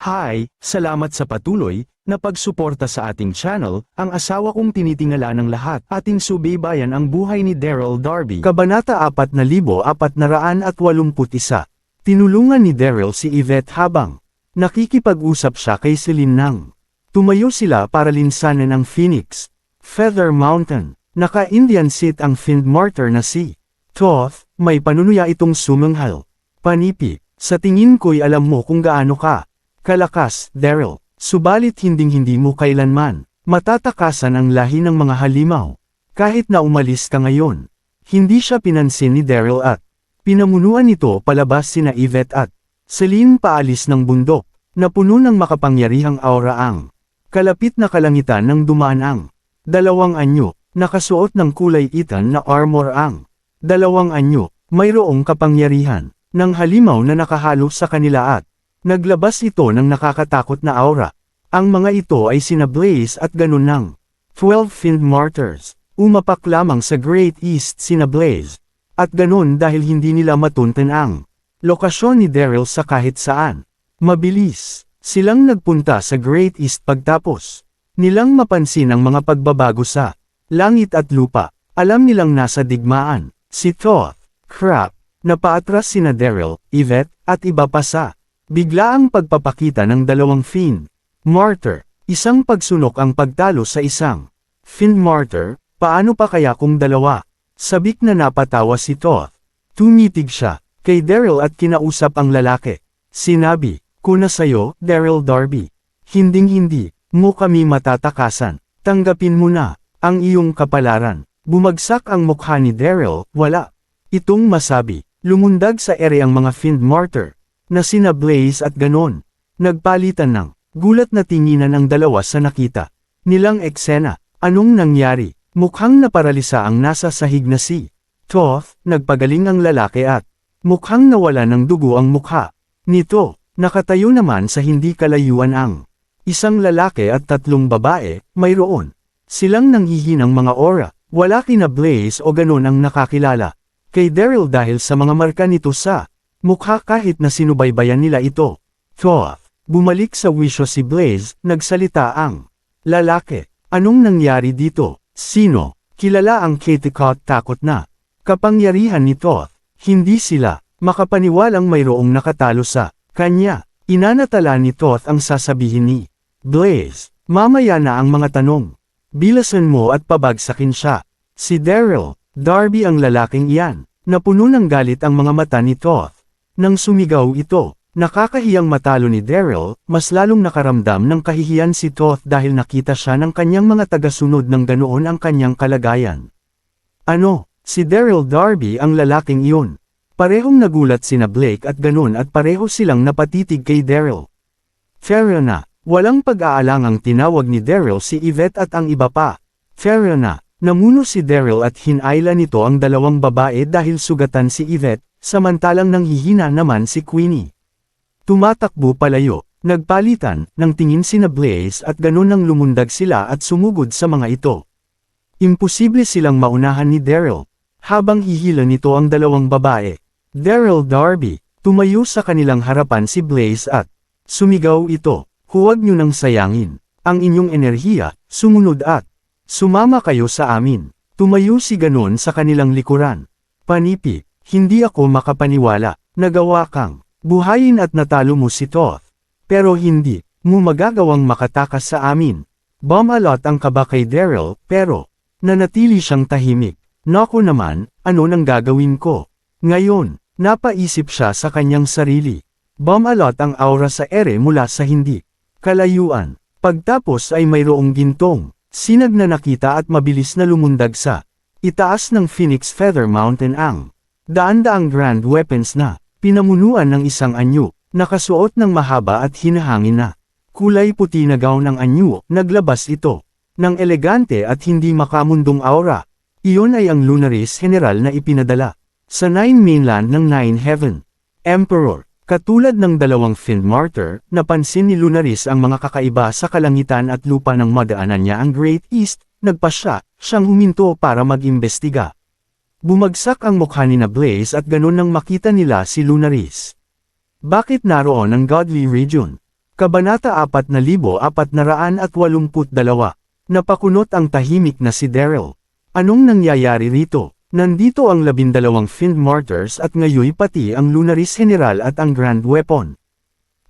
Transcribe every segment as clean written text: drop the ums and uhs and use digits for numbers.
Hi, salamat sa patuloy na pagsuporta sa ating channel. Ang asawa kong tinitingala ng lahat. Ating subaybayan ang buhay ni Daryl Darby. Kabanata 4481. Tinulungan ni Daryl si Yvette habang nakikipag-usap siya kay Celine nang tumayo sila para linsanan ang Phoenix Feather Mountain. Naka-Indian seat ang Fiend Martyr na si Thoth. May panunuya itong sumanghal. Panipi, sa tingin ko'y alam mo kung gaano ka kalakas, Daryl, subalit hinding-hindi mo kailanman matatakasan ang lahi ng mga halimaw. Kahit na umalis ka ngayon. Hindi siya pinansin ni Daryl at pinamunuan nito palabas sina Yvette at Celine paalis ng bundok, na puno ng makapangyarihang aura ang kalapit na kalangitan ng dumaan ang dalawang anyo, nakasuot ng kulay itan na armor ang dalawang anyo, mayroong kapangyarihan ng halimaw na nakahalo sa kanila at naglabas ito ng nakakatakot na aura. Ang mga ito ay sina Blaze at ganun ng 12 Fiend Martyrs. Umapak lamang sa Great East sina Blaze. At ganun dahil hindi nila matuntan ang lokasyon ni Daryl sa kahit saan. Mabilis silang nagpunta sa Great East pagtapos nilang mapansin ang mga pagbabago sa langit at lupa. Alam nilang nasa digmaan si Thoth, Crap, napaatras sina Daryl, Yvette, at iba pa sa bigla ang pagpapakita ng dalawang Fiend Martyr. Isang pagsunok ang pagtalo sa isang Fiend Martyr. Paano pa kaya kung dalawa? Sabik na napatawa si Thoth. Tumitig siya kay Daryl at kinausap ang lalaki. Sinabi ko na sayo, Daryl Darby. Hinding-hindi mo kami matatakasan. Tanggapin mo na ang iyong kapalaran. Bumagsak ang mukha ni Daryl. Wala itong masabi. Lumundag sa ere ang mga Fiend Martyr na sina Blaze at ganon. Nagpalitan ng gulat na tinginan ang dalawa sa nakita nilang eksena. Anong nangyari? Mukhang naparalisa ang nasa sahig na si Thoth. Nagpagaling ang lalaki at mukhang nawala ng dugo ang mukha nito. Nakatayo naman sa hindi kalayuan ang isang lalaki at tatlong babae. Mayroon silang nanghihinang mga aura. Wala kina Blaze o ganon ang nakakilala kay Daryl dahil sa mga marka nito sa mukha kahit na sinubaybayan nila ito. Thoth, bumalik sa wisyo si Blaze. Nagsalita ang lalaki. Anong nangyari dito? Sino? Kilala ang Katikot. Takot na kapangyarihan ni Thoth. Hindi sila makapaniwalang mayroong nakatalo sa kanya. Inanatala ni Thoth ang sasabihin ni Blaze. Mamaya na ang mga tanong. Bilasan mo at pabagsakin siya. Si Daryl Darby ang lalaking iyan. Napuno ng galit ang mga mata ni Thoth. Nang sumigaw ito, nakakahiyang matalo ni Daryl. Mas lalong nakaramdam ng kahihiyan si Thoth dahil nakita siya ng kanyang mga tagasunod ng ganoon ang kanyang kalagayan. Ano? Si Daryl Darby ang lalaking iyon. Parehong nagulat sina Blake at ganon at pareho silang napatitig kay Daryl. Fair na, walang pag-aalangang tinawag ni Daryl si Yvette at ang iba pa. Fair na, namuno si Daryl at hinayla nito ang dalawang babae dahil sugatan si Yvette. Samantalang nanghihina naman si Queenie. Tumatakbo palayo, nagpalitan ng tingin sina Blaze at ganon nang lumundag sila at sumugod sa mga ito. Imposible silang maunahan ni Daryl. Habang hihila nito ang dalawang babae, Daryl Darby, tumayo sa kanilang harapan si Blaze at sumigaw ito, huwag nyo nang sayangin ang inyong enerhiya, sumunod at sumama kayo sa amin. Tumayo si ganon sa kanilang likuran. Panipi. Hindi ako makapaniwala, nagawa kang buhayin at natalo mo si Thoth. Pero hindi mo magagawang makatakas sa amin. Bumalot ang kaba kay Daryl, pero nanatili siyang tahimik. Naku naman, ano nang gagawin ko? Ngayon, napaisip siya sa kanyang sarili. Bumalot ang aura sa ere mula sa hindi kalayuan. Pagtapos ay mayroong gintong sinag na nakita at mabilis na lumundag sa itaas ng Phoenix Feather Mountain ang daan-daang grand weapons na pinamunuan ng isang anyo, nakasuot ng mahaba at hinahangin na kulay puti na gown ng anyo. Naglabas ito ng elegante at hindi makamundong aura. Iyon ay ang Lunaris General na ipinadala sa Nine Mainland ng Nine Heaven Emperor. Katulad ng dalawang Fiend Martyr, napansin ni Lunaris ang mga kakaiba sa kalangitan at lupa nang madaanan niya ang Great East. Nagpasya siyang huminto para mag-imbestiga. Bumagsak ang mukha ni Blaze at ganon nang makita nila si Lunaris. Bakit naroon ang Godly Region? Kabanata 4482. Napakunot ang tahimik na si Daryl. Anong nangyayari rito? Nandito ang 12 Fiend Martyrs at ngayoy pati ang Lunaris General at ang Grand Weapon.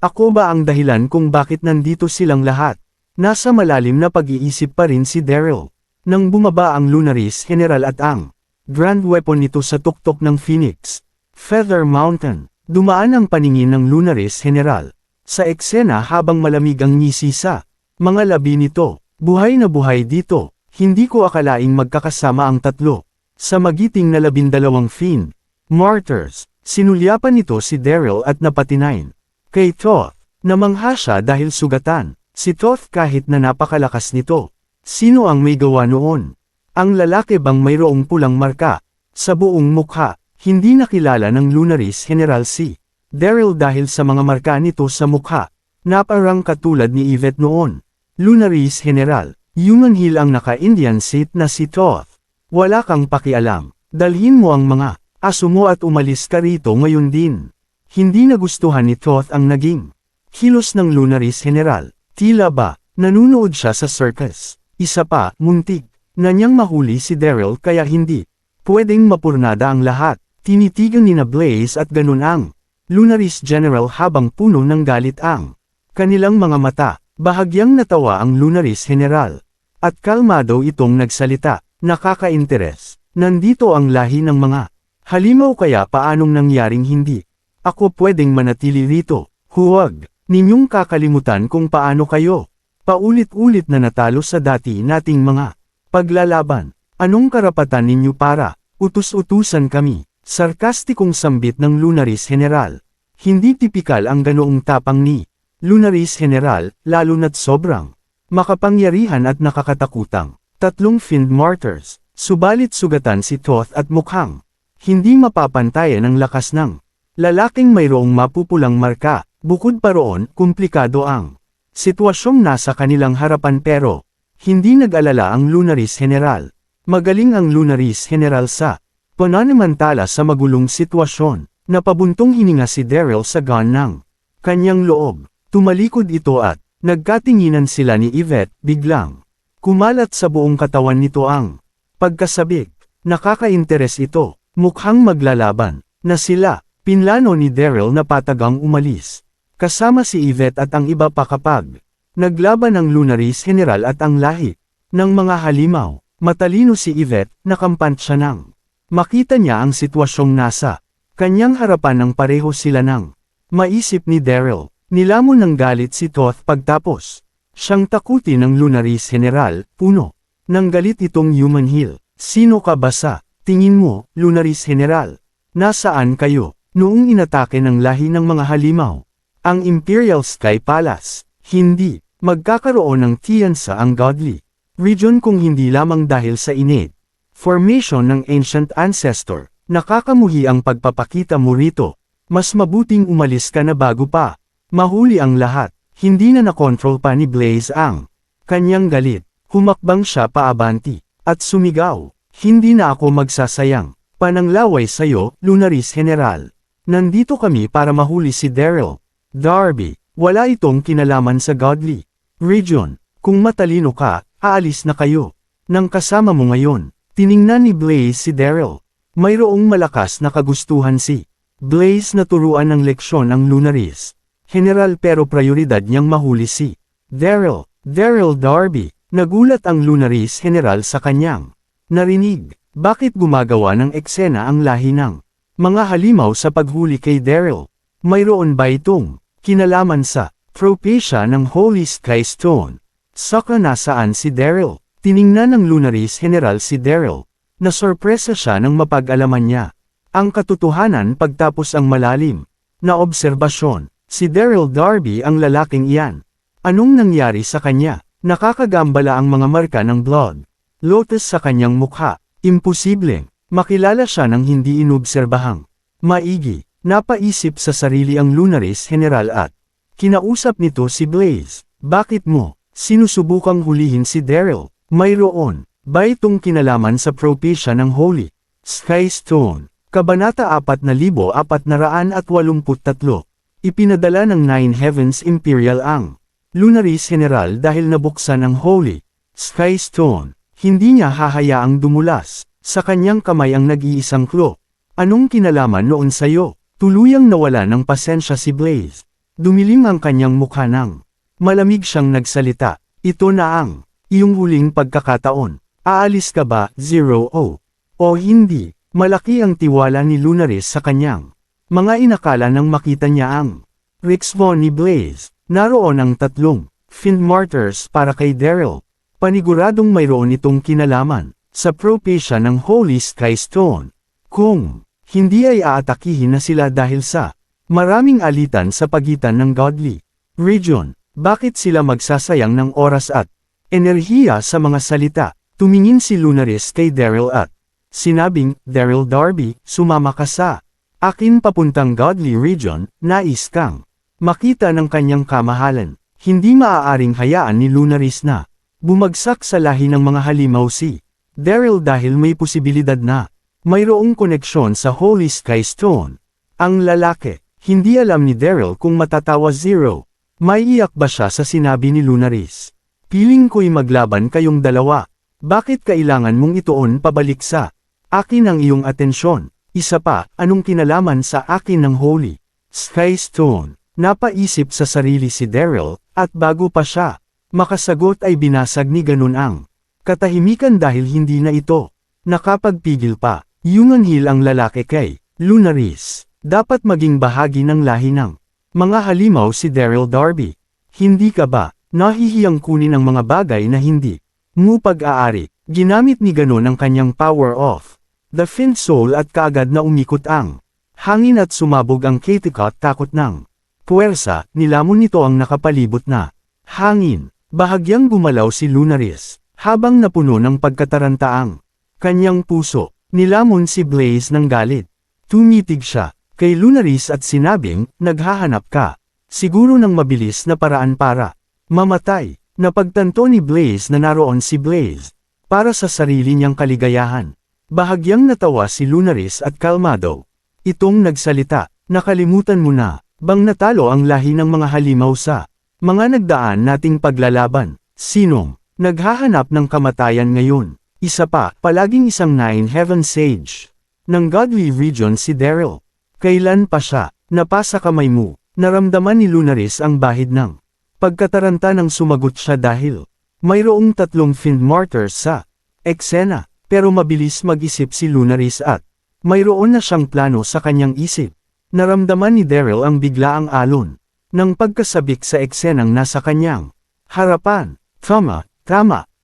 Ako ba ang dahilan kung bakit nandito silang lahat? Nasa malalim na pag-iisip pa rin si Daryl. Nang bumaba ang Lunaris General at ang Grand Weapon nito sa tuktok ng Phoenix Feather Mountain, dumaan ang paningin ng Lunaris General sa eksena habang malamig ang ngisi sa mga labi nito. Buhay na buhay dito, hindi ko akalaing magkakasama ang tatlo. Sa magiting na 12 Fiend Martyrs, sinulyapan nito si Daryl at napatinayin. Kay Thoth, namangha siya dahil sugatan. Si Thoth kahit na napakalakas nito. Sino ang may gawa noon? Ang lalaki bang mayroong pulang marka sa buong mukha? Hindi nakilala ng Lunaris General si Daryl dahil sa mga marka nito sa mukha, na parang katulad ni Yvette noon. Lunaris General, human heel ang naka-Indian seat na si Thoth. Wala kang pakialam. Dalhin mo ang mga aso mo at umalis ka rito ngayon din. Hindi nagustuhan ni Thoth ang naging kilos ng Lunaris General. Tila ba, nanunood siya sa circus. Isa pa, muntik na niyang mahuli si Daryl kaya hindi pwedeng mapurnada ang lahat. Tinitigan ni na Blaze at ganun ang Lunaris General habang puno ng galit ang kanilang mga mata. Bahagyang natawa ang Lunaris General. At kalmado itong nagsalita. Nakaka-interes. Nandito ang lahi ng mga halimaw kaya paanong nangyaring hindi ako pwedeng manatili rito. Huwag ninyong kakalimutan kung paano kayo paulit-ulit na natalo sa dati nating mga paglalaban. Anong karapatan ninyo para utus-utusan kami? Sarkastikong sambit ng Lunaris General. Hindi tipikal ang ganoong tapang ni Lunaris General, lalo na't sobrang makapangyarihan at nakakatakutang. 3 Fiend Martyrs, subalit sugatan si Thoth at mukhang hindi mapapantayan ang lakas ng lalaking mayroong mapupulang marka. Bukod pa roon, komplikado ang sitwasyong nasa kanilang harapan pero hindi nag-alala ang Lunaris General. Magaling ang Lunaris General sa pananamantala sa magulong sitwasyon. Napabuntong hininga si Daryl sa gun ng kanyang loob. Tumalikod ito at nagkatinginan sila ni Yvette. Biglang kumalat sa buong katawan nito ang pagkasabik. Nakaka-interes ito. Mukhang maglalaban na sila. Pinlano ni Daryl na patagang umalis. Kasama si Yvette at ang iba pa kapag naglaban ang Lunaris General at ang lahi ng mga halimaw. Matalino si Yvette, nakampant siya nang makita niya ang sitwasyong nasa kanyang harapan ng pareho sila nang maisip ni Daryl. Nilamon ng galit si Thoth pagtapos siyang takutin ng Lunaris General. Puno ng galit itong human heel. Sino ka ba sa tingin mo, Lunaris General? Nasaan kayo noong inatake ng lahi ng mga halimaw ang Imperial Sky Palace? Hindi magkakaroon ng tiyansa ang Godly Region kung hindi lamang dahil sa innate formation ng Ancient Ancestor. Nakakamuhi ang pagpapakita mo rito. Mas mabuting umalis ka na bago pa mahuli ang lahat. Hindi na nakontrol pa ni Blaze ang kanyang galit. Humakbang siya paabanti at sumigaw. Hindi na ako magsasayang pananglaway sa'yo, Lunaris General. Nandito kami para mahuli si Daryl. Darby, wala itong kinalaman sa Godly Region. Kung matalino ka, aalis na kayo. Nang kasama mo ngayon, tiningnan ni Blaze si Daryl. Mayroong malakas na kagustuhan si Blaze na turuan ng leksyon ang Lunaris General pero prioridad niyang mahuli si Daryl. Daryl Darby, nagulat ang Lunaris General sa kanyang narinig. Bakit gumagawa ng eksena ang lahi ng mga halimaw sa paghuli kay Daryl? Mayroon ba itong kinalaman sa propecia ng Holy Sky Stone? Saka nasaan si Daryl? Tiningnan ng Lunaris General si Daryl. Nasorpresa siya nang mapag-alaman niya ang katotohanan pagtapos ang malalim na obserbasyon. Si Daryl Darby ang lalaking iyan. Anong nangyari sa kanya? Nakakagambala ang mga marka ng blood lotus sa kanyang mukha. Imposibleng makilala siya ng hindi inobserbahang maigi. Napaisip sa sarili ang Lunaris General at kinausap nito si Blaze. Bakit mo sinusubukang hulihin si Daryl? Mayroon ba itong kinalaman sa propecia ng Holy Sky Stone? Kabanata 4483. Ipinadala ng Nine Heavens Imperial ang Lunaris General dahil nabuksan ang Holy Sky Stone. Hindi niya hahayaang dumulas. Sa kanyang kamay ang nag-iisang klo. Anong kinalaman noon sa'yo? Tuluyang nawala ng pasensya si Blaze. Dumilim ang kanyang mukha nang malamig siyang nagsalita. Ito na ang iyong huling pagkakataon. Aalis ka ba, Zero o hindi? Malaki ang tiwala ni Lunaris sa kanyang mga inakala nang makita niya ang Rixbone ni Blaze. Naroon ang tatlong Fiend Martyrs para kay Daryl. Paniguradong mayroon itong kinalaman sa propesya ng Holy Sky Stone. Kung hindi ay aatakihin na sila dahil sa maraming alitan sa pagitan ng Godly Region. Bakit sila magsasayang ng oras at enerhiya sa mga salita? Tumingin si Lunaris kay Daryl at sinabing, Daryl Darby, sumama ka sa akin papuntang Godly Region. Nais kang makita ng kanyang kamahalan. Hindi maaaring hayaan ni Lunaris na bumagsak sa lahi ng mga halimaw si Daryl dahil may posibilidad na mayroong koneksyon sa Holy Sky Stone. Ang lalaki, hindi alam ni Daryl kung matatawa Zero. Maiiyak ba siya sa sinabi ni Lunaris? Piling ko'y maglaban kayong dalawa. Bakit kailangan mong ituon pabalik sa akin ang iyong atensyon? Isa pa, anong kinalaman sa akin ng Holy Sky Stone? Napaisip sa sarili si Daryl, at bago pa siya makasagot ay binasag ni ganun ang katahimikan dahil hindi na ito nakapagpigil pa. Yung anghel ang lalaki kay Lunaris. Dapat maging bahagi ng lahi ng mga halimaw si Daryl Darby. Hindi ka ba nahihiyang kunin ang mga bagay na hindi mo pag-aari? Ginamit ni ganon ang kanyang power of the Fiend Soul at kaagad na umikot ang hangin at sumabog ang Ketikot takot ng puwersa. Nilamon nito ang nakapalibot na hangin. Bahagyang gumalaw si Lunaris habang napuno ng pagkataranta ang kanyang puso. Nilamon si Blaze ng galit. Tumitig siya kay Lunaris at sinabing, naghahanap ka siguro ng mabilis na paraan para mamatay. Napagtanto ni Blaze na naroon si Blaze para sa sarili niyang kaligayahan. Bahagyang natawa si Lunaris at kalmado itong nagsalita. Nakalimutan mo na bang natalo ang lahi ng mga halimaw sa mga nagdaan nating paglalaban? Sinong naghahanap ng kamatayan ngayon? Isa pa, palaging isang Nine Heaven Sage ng Godly Region si Daryl. Kailan pa siya napasa kamay mo? Naramdaman ni Lunaris ang bahid ng pagkataranta nang sumagot siya dahil mayroong tatlong Fiend Martyrs sa eksena. Pero mabilis mag-isip si Lunaris at mayroon na siyang plano sa kanyang isip. Naramdaman ni Daryl ang biglaang alon ng pagkasabik sa eksenang nasa kanyang harapan. Tama,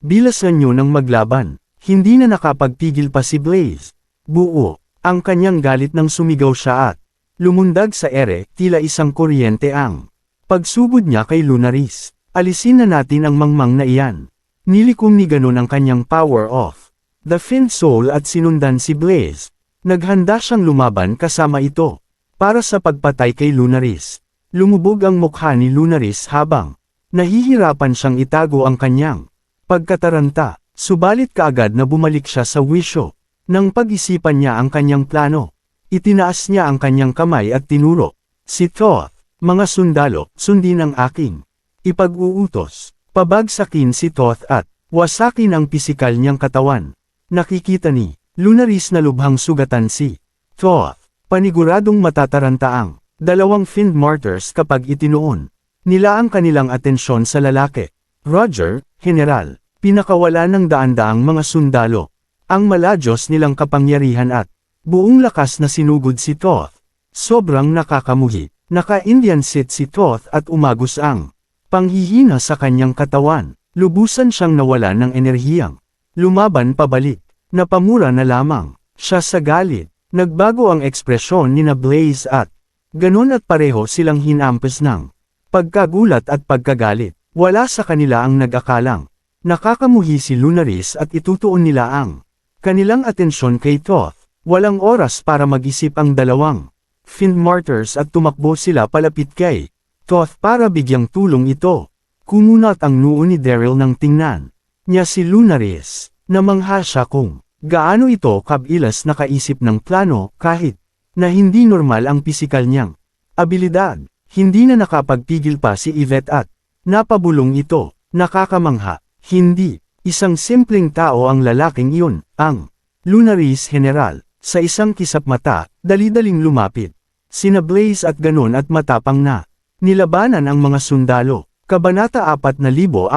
bilasan niyo ng maglaban. Hindi na nakapagpigil pa si Blaze. Buo ang kanyang galit nang sumigaw siya at lumundag sa ere, tila isang kuryente ang pagsugod niya kay Lunaris. Alisin na natin ang mangmang na iyan. Nilikom ni ganon ang kanyang power of the Fiend Soul at sinundan si Blaze. Naghanda siyang lumaban kasama ito para sa pagpatay kay Lunaris. Lumubog ang mukha ni Lunaris habang nahihirapan siyang itago ang kanyang pagkataranta. Subalit kaagad na bumalik siya sa wisyo. Nang pag-isipan niya ang kanyang plano, itinaas niya ang kanyang kamay at tinuro. Si Thoth, mga sundalo, sundin ang aking ipag-uutos. Pabagsakin si Thoth at wasakin ang pisikal niyang katawan. Nakikita ni Lunaris na lubhang sugatan si Thoth. Paniguradong matataranta ang dalawang Fiend Martyrs kapag itinuon nila ang kanilang atensyon sa lalaki. Roger, General. Pinakawala ng daan-daang mga sundalo ang maladyos nilang kapangyarihan at buong lakas na sinugod si Thoth. Sobrang nakakamuhi. Naka-Indian sit si Thoth at umagos ang panghihina sa kanyang katawan. Lubusan siyang nawalan ng enerhiyang lumaban pabalik. Napamura na lamang siya sa galit. Nagbago ang ekspresyon ni na Blaze at ganon at pareho silang hinampas ng pagkagulat at pagkagalit. Wala sa kanila ang nag-akalang nakakamuhi si Lunaris at itutuon nila ang kanilang atensyon kay Thoth. Walang oras para mag-isip ang dalawang Fiend Martyrs at tumakbo sila palapit kay Thoth para bigyang tulong ito. Kumunat ang noo ni Daryl nang tingnan niya si Lunaris. Namangha siya kung gaano ito kabilas nakaisip ng plano kahit na hindi normal ang pisikal niyang abilidad. Hindi na nakapagpigil pa si Yvette at napabulong ito. Nakakamangha. Hindi. Isang simpleng tao ang lalaking iyon, ang Lunaris General. Sa isang kisap mata, dali-daling lumapit. Sina Blaze at Ganon at matapang na nilabanan ang mga sundalo. Kabanata 4484.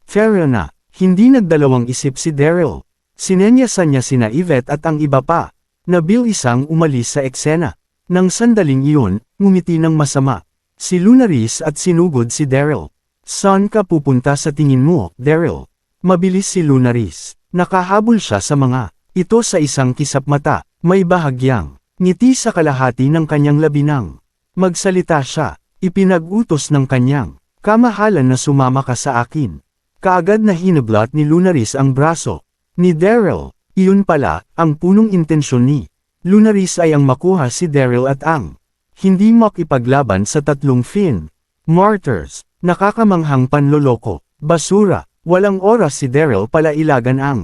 Fair na, hindi nagdalawang isip si Daryl. Sinenyasan niya sina Yvette at ang iba pa. Nabil isang umalis sa eksena. Nang sandaling iyon, ngumiti ng masama. Si Lunaris at sinugod si Daryl. Saan ka pupunta sa tingin mo, Daryl? Mabilis si Lunaris. Nakahabol siya sa mga ito sa isang kisap mata. May bahagyang ngiti sa kalahati ng kanyang labinang. Magsalita siya. Ipinag-utos ng kanyang kamahalan na sumama ka sa akin. Kaagad na hinablat ni Lunaris ang braso ni Daryl. Iyon pala, ang punong intensyon ni Lunaris ay ang makuha si Daryl at ang hindi makipaglaban sa tatlong Finn Martyrs. Nakakamanghang panloloko, basura. Walang oras si Daryl pala ilagan ang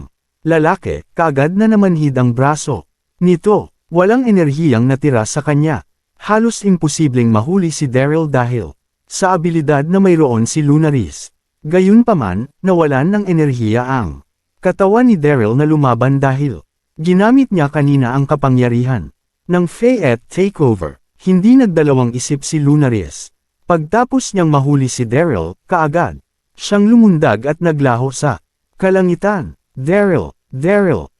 lalaki, kaagad na namanhid ang braso nito. Walang enerhiyang natira sa kanya. Halos imposibleng mahuli si Daryl dahil sa abilidad na mayroon si Lunaris. Gayunpaman, nawalan ng enerhiya ang katawan ni Daryl na lumaban dahil ginamit niya kanina ang kapangyarihan ng Fayette Takeover. Hindi nagdalawang isip si Lunaris. Pagtapos niyang mahuli si Daryl, kaagad siyang lumundag at naglaho sa kalangitan. Daryl,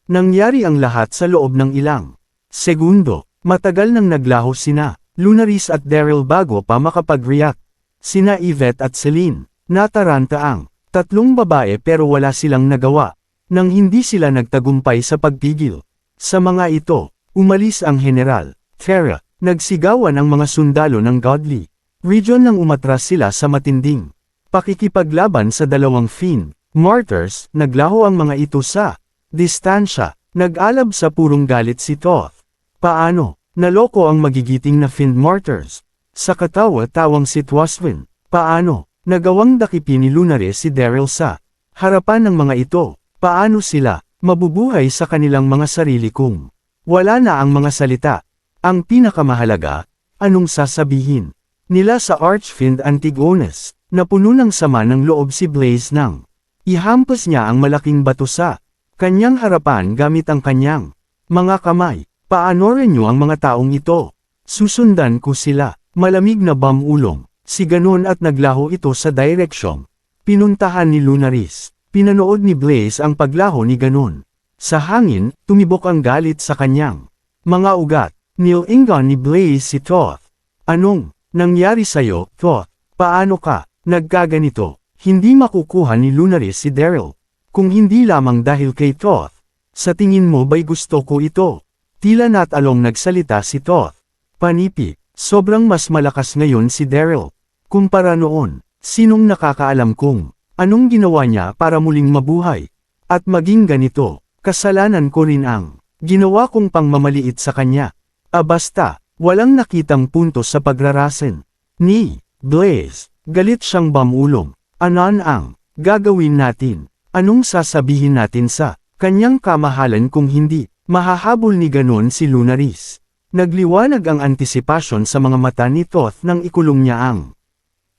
nangyari ang lahat sa loob ng ilang segundo. Matagal nang naglaho sina Lunaris at Daryl bago pa makapag-react. Sina Yvette at Celine, nataranta ang tatlong babae pero wala silang nagawa. Nang hindi sila nagtagumpay sa pagpigil sa mga ito, umalis ang General Farah. Nagsigawan ang mga sundalo ng Godly Region nang umatras sila sa matinding pakikipaglaban sa dalawang Finn Martyrs. Naglaho ang mga ito sa distansya. Nag-alab sa purong galit si Toth. Paano? Naloko ang magigiting na Finn Martyrs. Sa katawa-tawang si Twaswin. Paano? Nagawang dakipin ni Lunaris si Daryl sa harapan ng mga ito. Paano sila mabubuhay sa kanilang mga sarili kung wala na ang mga salita? Ang pinakamahalaga, anong sasabihin nila sa Archfiend Antigonus? Napuno ng sama ng loob si Blaze nang ihampas niya ang malaking bato sa kanyang harapan gamit ang kanyang mga kamay. Paanorin niyo ang mga taong ito? Susundan ko sila. Malamig na bamulong si Ganon at naglaho ito sa direksyong pinuntahan ni Lunaris. Pinanood ni Blaze ang paglaho ni Ganon. Sa hangin, tumibok ang galit sa kanyang mga ugat. Nilingan ni Blaze si Toth. Anong nangyari sa'yo, Toth? Paano ka nagkaganito? Hindi makukuha ni Lunaris si Daryl. Kung hindi lamang dahil kay Toth. Sa tingin mo ba'y gusto ko ito? Tila natalong nagsalita si Toth. Panipi, sobrang mas malakas ngayon si Daryl. Kumpara noon, sinong nakakaalam kung anong ginawa niya para muling mabuhay? At maging ganito, kasalanan ko rin ang ginawa kong pangmamaliit sa kanya. Basta, walang nakitang punto sa pagrarasen ni Blaze. Galit siyang bamulong. Anan ang gagawin natin? Anong sasabihin natin sa kanyang kamahalan kung hindi mahahabol ni Ganon si Lunaris? Nagliwanag ang antisipasyon sa mga mata ni Toth nang ikulong niya ang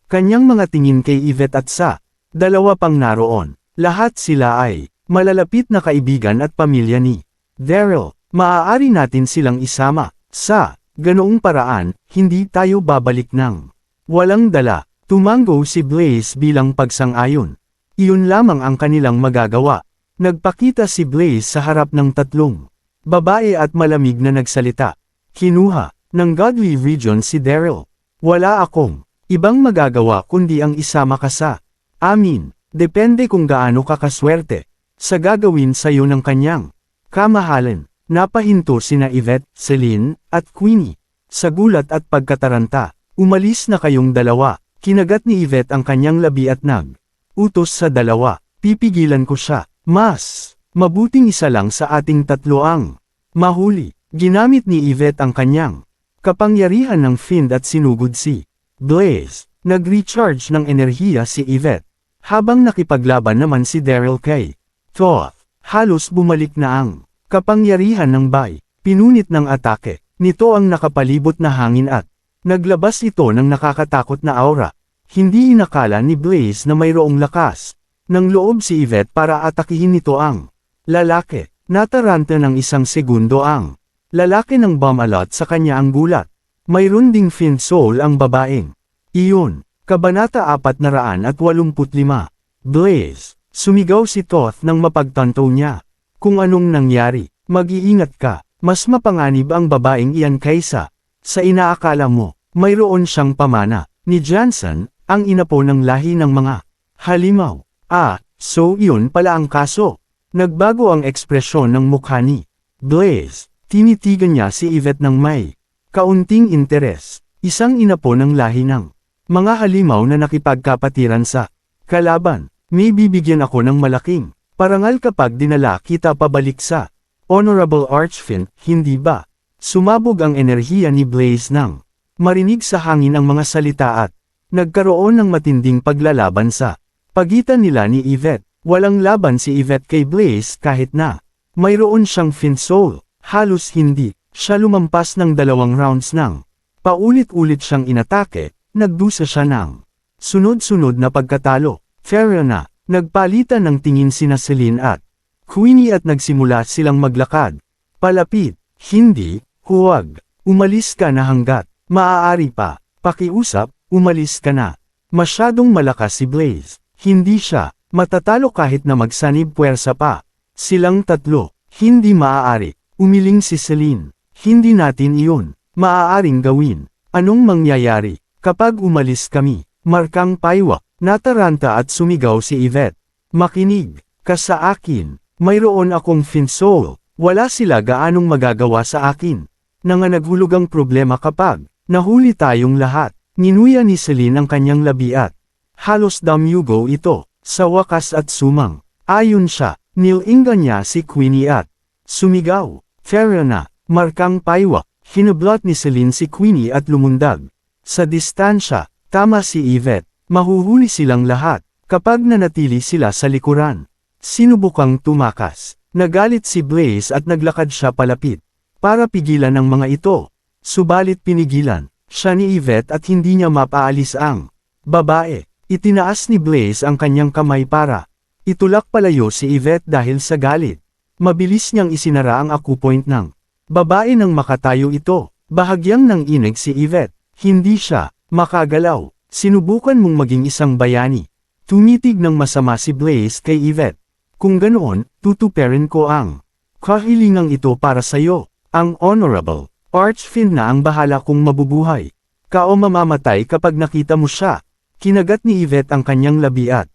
kanyang mga tingin kay Yvette at sa dalawa pang naroon. Lahat sila ay malalapit na kaibigan at pamilya ni Daryl. Maaari natin silang isama. Sa ganoong paraan, hindi tayo babalik ng walang dala. Tumango si Blaze bilang pagsang-ayon. Iyon lamang ang kanilang magagawa. Nagpakita si Blaze sa harap ng tatlong babae at malamig na nagsalita. Kinuha ng Godly Region si Daryl. Wala akong ibang magagawa kundi ang isama ka sa amin. Depende kung gaano ka kaswerte sa gagawin sa'yo ng kanyang kamahalan. Napahinto sina Yvette, Celine, at Queenie. Sa gulat at pagkataranta, umalis na kayong dalawa. Kinagat ni Yvette ang kanyang labi at utos sa dalawa. Pipigilan ko siya. Mas mabuting isa lang sa ating tatlo ang mahuli. Ginamit ni Yvette ang kanyang kapangyarihan ng Fiend at sinugod si Blaze. Nag-recharge ng enerhiya si Yvette. Habang nakipaglaban naman si Daryl kay Toth. Halos bumalik na ang kapangyarihan ng Bay. Pinunit ng atake nito ang nakapalibot na hangin at Naglabas ito ng nakakatakot na aura. Hindi inakala ni Blaze na mayroong lakas ng loob si Yvette para atakihin nito ang lalaki. Nataranta ng isang segundo ang lalaki ng bumalot sa kanya ang gulat. Mayroon ding fin soul ang babaeng iyon. Kabanata 485. Blaze. Sumigaw si Toth nang mapagtanto niya kung anong nangyari. Mag-iingat ka. Mas mapanganib ang babaeng iyan kaysa sa inaakala mo. Mayroon siyang pamana ni Johnson, ang inapo ng lahi ng mga halimaw. So iyon pala ang kaso. Nagbago ang ekspresyon ng mukha ni Blaze. Tinitigan niya si Yvette ng may kaunting interes. Isang inapo ng lahi ng mga halimaw na nakipagkapatiran sa kalaban. May bibigyan ako ng malaking parangal kapag dinala kita pabalik sa Honorable Archfiend, hindi ba? Sumabog ang enerhiya ni Blaze nang marinig sa hangin ang mga salita at nagkaroon ng matinding paglalaban sa pagitan nila ni Yvette. Walang laban si Yvette kay Blaze kahit na mayroon siyang fin soul. Halos hindi siya lumampas ng 2 rounds nang paulit-ulit siyang inatake. Nagdusa siya ng sunod-sunod na pagkatalo. Fair na, nagpalitan ng tingin sina Celine at Queenie at nagsimula silang maglakad. Palapit, hindi, huwag, umalis ka na hanggat maaari pa, pakiusap, umalis ka na. Masyadong malakas si Blaze, hindi siya matatalo kahit na magsanib puwersa pa. Silang tatlo, hindi maaari, umiling si Celine. Hindi natin iyon maaaring gawin. Anong mangyayari kapag umalis kami? Markang paywak, nataranta at sumigaw si Yvette. Makinig ka sa akin, mayroon akong fin soul, wala sila gaanong magagawa sa akin. Naghulog ang problema kapag nahuli tayong lahat. Ninuya ni Celine ang kanyang labi at halos damyugo ito. Sa wakas at sumang, ayon siya, nilingan niya si Queenie at sumigaw. Fair na, markang paywak, hinablot ni Celine si Queenie at lumundag. Sa distansya, tama si Yvette, mahuhuli silang lahat, kapag nanatili sila sa likuran. Sinubukang tumakas, nagalit si Blaze at naglakad siya palapit, para pigilan ang mga ito. Subalit pinigilan siya ni Yvette at hindi niya mapaalis ang babae. Itinaas ni Blaze ang kanyang kamay para itulak palayo si Yvette dahil sa galit. Mabilis niyang isinara ang acupoint ng babae nang makatayo ito. Bahagyang nang inig si Yvette. Hindi siya makagalaw. Sinubukan mong maging isang bayani. Tumitig ng masama si Blaze kay Yvette. Kung ganoon, tutuperin ko ang kahilingang ito para sa'yo. Ang Honorable Archfiend na ang bahala kung mabubuhay ka o mamamatay kapag nakita mo siya. Kinagat ni Yvette ang kanyang labi at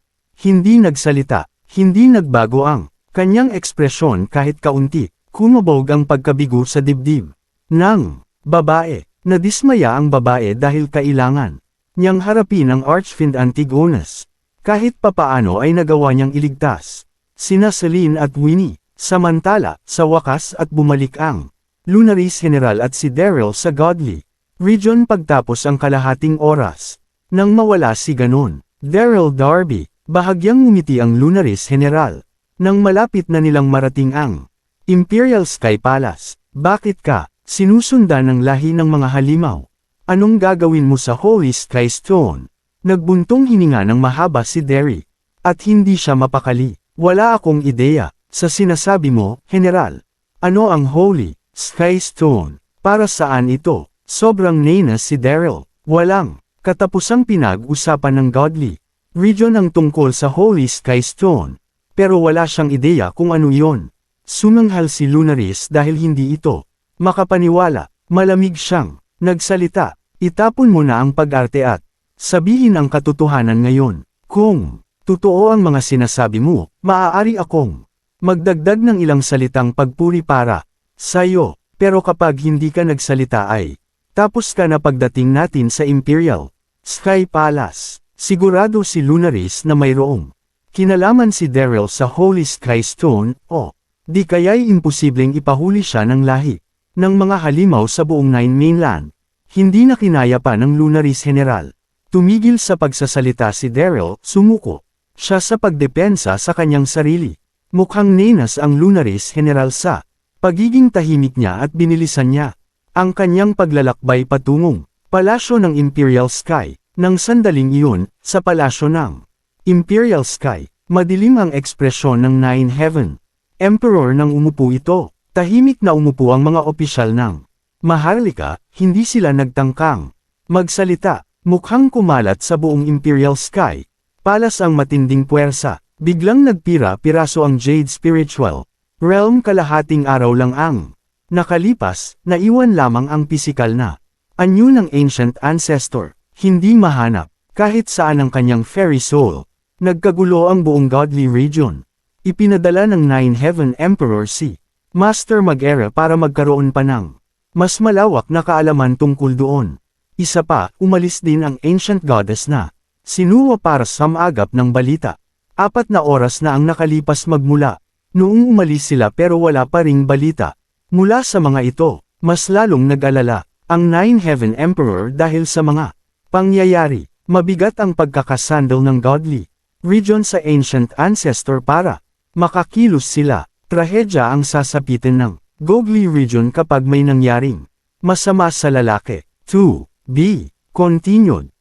hindi nagsalita, hindi nagbago ang kanyang ekspresyon kahit kaunti. Kumabog ang pagkabigo sa dibdib ng babae. Nadismaya ang babae dahil kailangan niyang harapin ang Archfiend Antigonus. Kahit papaano ay nagawa niyang iligtas sina Celine at Winnie. Samantala, sa wakas at bumalik ang Lunaris General at si Daryl sa Godly Region pagtapos ang kalahating oras. Nang mawala si ganon, Daryl Darby, bahagyang ngumiti ang Lunaris General. Nang malapit na nilang marating ang Imperial Sky Palace. Bakit ka sinusundan ng lahi ng mga halimaw? Anong gagawin mo sa Holy Sky Stone? Nagbuntong hininga ng mahaba si Derry. At hindi siya mapakali. Wala akong ideya sa sinasabi mo, General. Ano ang Holy Sky Stone? Para saan ito? Sobrang nainas si Daryl. Walang katapusang pinag-usapan ng Godly Region ang tungkol sa Holy Sky Stone. Pero wala siyang ideya kung ano yon. Sumanghal si Lunaris dahil hindi ito makapaniwala. Malamig siyang nagsalita. Itapon mo na ang pag-arte at sabihin ang katotohanan ngayon. Kung totoo ang mga sinasabi mo, maaari akong magdagdag ng ilang salitang pagpuri para sa'yo. Pero kapag hindi ka nagsalita ay tapos ka na pagdating natin sa Imperial Sky Palace. Sigurado si Lunaris na mayroong kinalaman si Daryl sa Holy Sky Stone o di kaya'y imposibleng ipahuli siya ng lahi ng mga halimaw sa buong Nine Mainland. Hindi na kinaya pa ng Lunaris General. Tumigil sa pagsasalita si Daryl, sumuko siya sa pagdepensa sa kanyang sarili. Mukhang nenas ang Lunaris General sa pagiging tahimik niya at binilisan niya ang kanyang paglalakbay patungong Palasyo ng Imperial Sky. Nang sandaling iyon, sa palasyo ng Imperial Sky, madilim ang ekspresyon ng Nine Heaven Emperor nang umupo ito. Tahimik na umupo ang mga opisyal ng Maharlika, hindi sila nagtangkang magsalita. Mukhang kumalat sa buong Imperial Sky. Palas ang matinding puwersa. Biglang nagpira-piraso ang Jade Spiritual Realm. Kalahating araw lang ang nakalipas, naiwan lamang ang pisikal na anyo ng Ancient Ancestor. Hindi mahanap, kahit saan ang kanyang fairy soul. Nagkagulo ang buong godly region. Ipinadala ng Nine Heaven Emperor si Master Magera para magkaroon pa ng mas malawak na kaalaman tungkol doon. Isa pa, umalis din ang Ancient Goddess na sinuwa para sa maagap ng balita. 4 na oras na ang nakalipas magmula noong umalis sila pero wala pa ring balita. Mula sa mga ito, mas lalong nag-alala ang Nine Heaven Emperor dahil sa mga pangyayari. Mabigat ang pagkakasandal ng godly region sa Ancient Ancestor para makakilos sila. Trahedya ang sasapitin ng godly region kapag may nangyaring masama sa lalaki. 2. B. Continued.